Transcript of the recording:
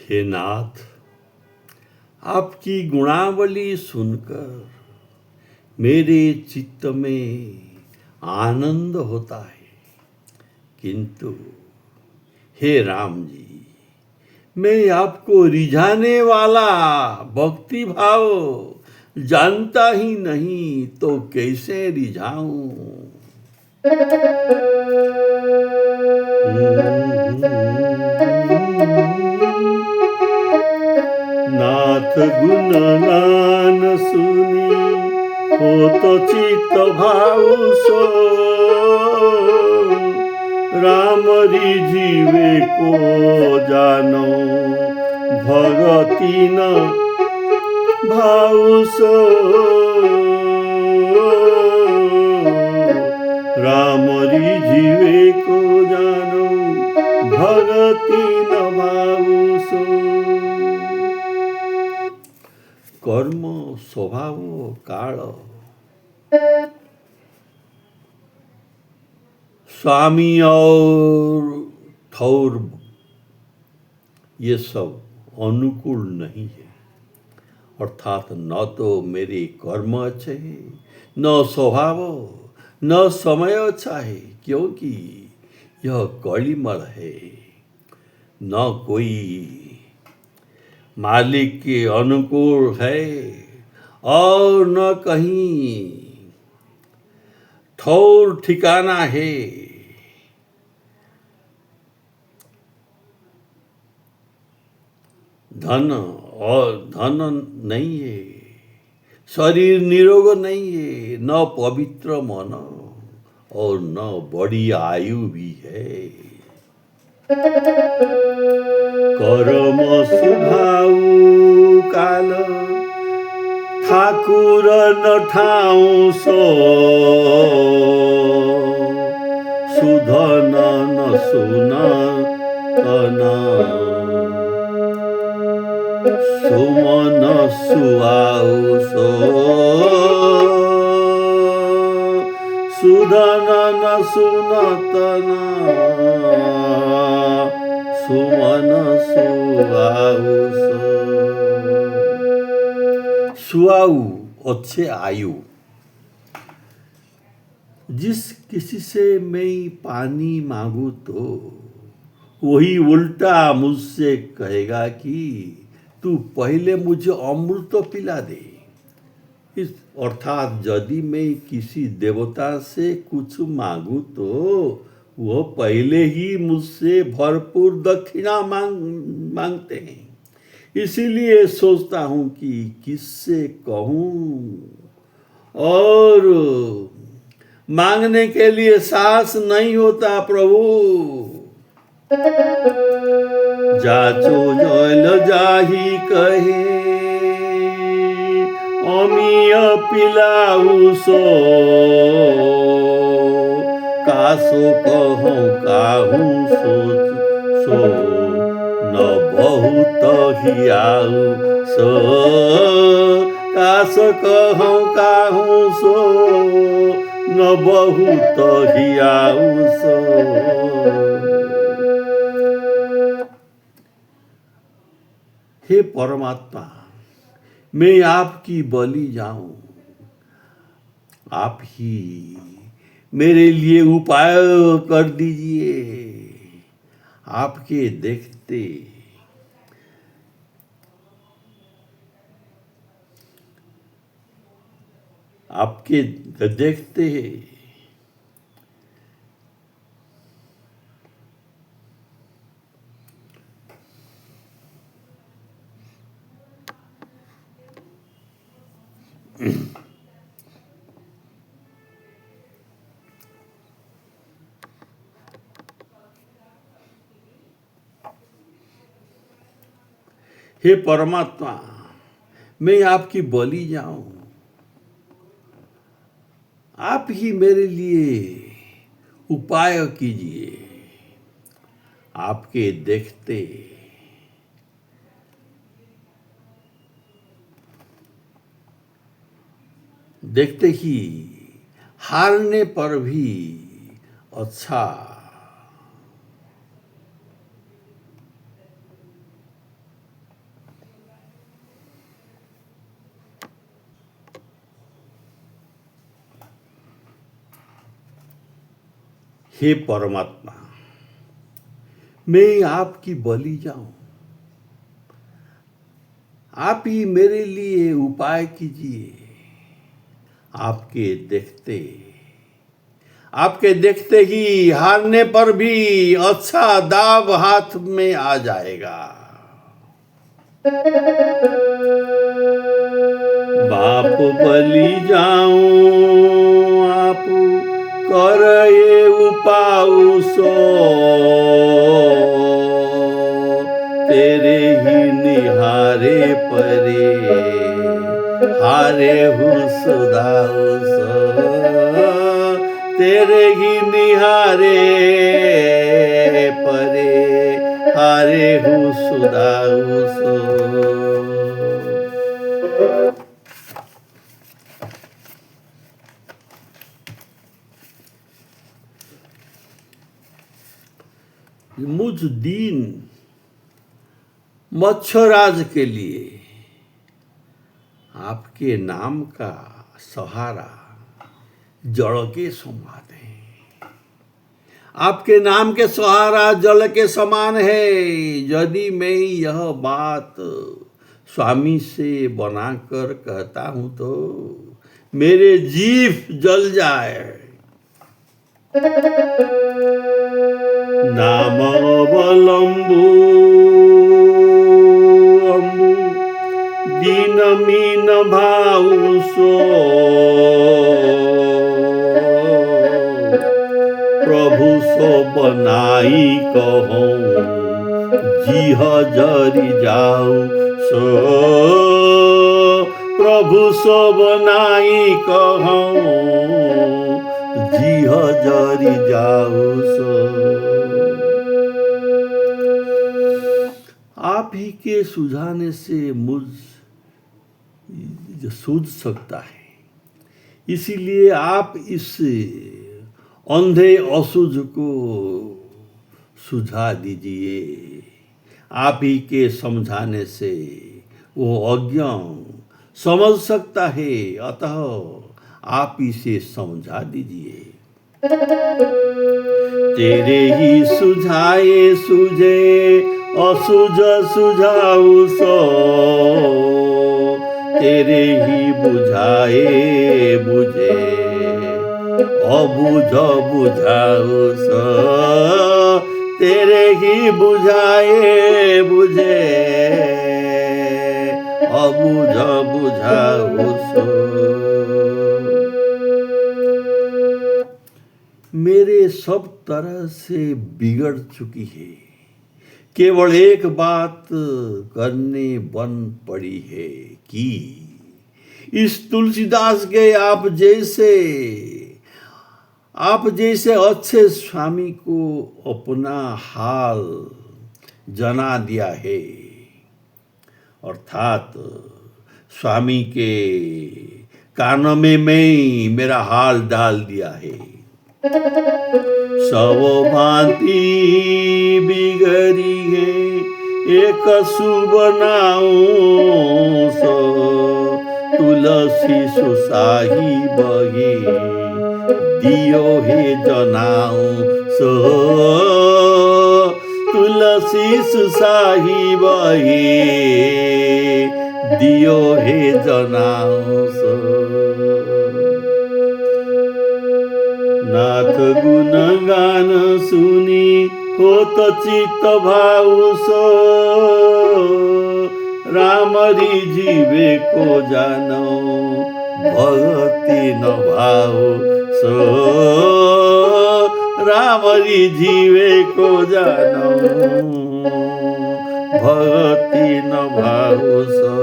हे नाथ, आपकी गुणावली सुनकर मेरे चित्त में आनंद होता है, किंतु हे राम जी, मैं आपको रिझाने वाला भक्ति भाव जानता ही नहीं तो कैसे रिझाऊं। नाथ गुणगान सुनी हो तो चित्त भाव सो, राम रिझिवे को जानो भगति न भाव सो। राम रिझिवे को जानो भगति न भाव सो। कर्म स्वभाव काल स्वामी और ठौर ये सब अनुकूल नहीं है। अर्थात न तो मेरे कर्म अच्छे हैं, न स्वभाव, न समय अच्छा है, क्योंकि यह कलिमल है। न कोई मालिक के अनुकूल है और न कहीं ठौर ठिकाना है। धन नहीं है, शरीर निरोग नहीं है, न पवित्र मन और न बड़ी आयु भी है। कर्म स्वभाव काल ठाकुर न ठाऊं सो, सुधन न सुना तना सुमन सुआऊ सो। सुधन न सुनतना सुमन सुआऊ सो। सुआऊ अच्छे आयु। जिस किसी से मैं पानी मांगू तो वही उल्टा मुझसे कहेगा कि तू पहले मुझे अमृत पिला दे। इस अर्थात यदि मैं किसी देवता से कुछ मांगू तो वह पहले ही मुझसे भरपूर दक्षिणा मांगते हैं। इसीलिए सोचता हूँ कि किससे कहूँ, और मांगने के लिए साहस नहीं होता। प्रभु जाचो जल जाही कहे, अमीय पिलाऊ सो। कासो कहूँ काहू सो न बहुत हियाऊ सो। कास कहूँ काहू सो न बहुत हियाऊ सो। हे परमात्मा, मैं आपकी बलि जाऊं, आप ही मेरे लिए उपाय कर दीजिए। आपके देखते आपके देखते हे परमात्मा, मैं आपकी बलि जाऊं, आप ही मेरे लिए उपाय कीजिए। आपके देखते देखते ही हारने पर भी अच्छा, हे परमात्मा, मैं आपकी बलि जाऊं, आप ही मेरे लिए उपाय कीजिए। आपके देखते ही हारने पर भी अच्छा दाव हाथ में आ जाएगा। बाप बलि जाऊं, आप करे उपाऊ सो, तेरे ही निहारे परे हारे हूँ सुधाऊ सो, तेरे ही निहारे परे हारे हूँ सुधाऊ सो। मुझ दीन मच्छराज के लिए आपके नाम का सहारा जल के समान है। आपके नाम के सहारा जल के समान है। यदि मैं यह बात स्वामी से बनाकर कहता हूं तो मेरे जीभ जल जाए। नाम अवलंबू अम्बु दीन मीन भाऊ सो, प्रभु सो बनाई कहूं जीह जरी जाऊ सो, प्रभु सो बनाई कहूं जीह जरी जाऊ सो। आप ही के सुझाने से मुझ सूझ सकता है, इसीलिए आप इस अंधे असुझ को सुझा दीजिए। आप ही के समझाने से वो अज्ञ समझ सकता है, अतः आप इसे समझा दीजिए। तेरे ही सुझाए सुझे असुझ सुझाऊ सो, तेरे ही बुझाए बुझे अबुझ बुझाऊ सो, तेरे ही बुझाए बुझे अबुझ बुझाऊ सो। मेरे सब तरह से बिगड़ चुकी है, केवल एक बात करने बन पड़ी है कि इस तुलसीदास के आप जैसे अच्छे स्वामी को अपना हाल जना दिया है, अर्थात स्वामी के कानों में मैं मेरा हाल डाल दिया है। सब भांति बिगड़ी है एक सुबनाऊ सो, तुलसी सुसाही बही दियो हे जनाऊ सो, तुलसी सुसाही बही दियो हे जनाऊ सो। नाथ गुण गान सुनी होत चित्त भाऊ सो, रामरी जीवे को जानो भगति न भाऊ सो, रामरी जीवे को जानो भगति न भाऊ सो।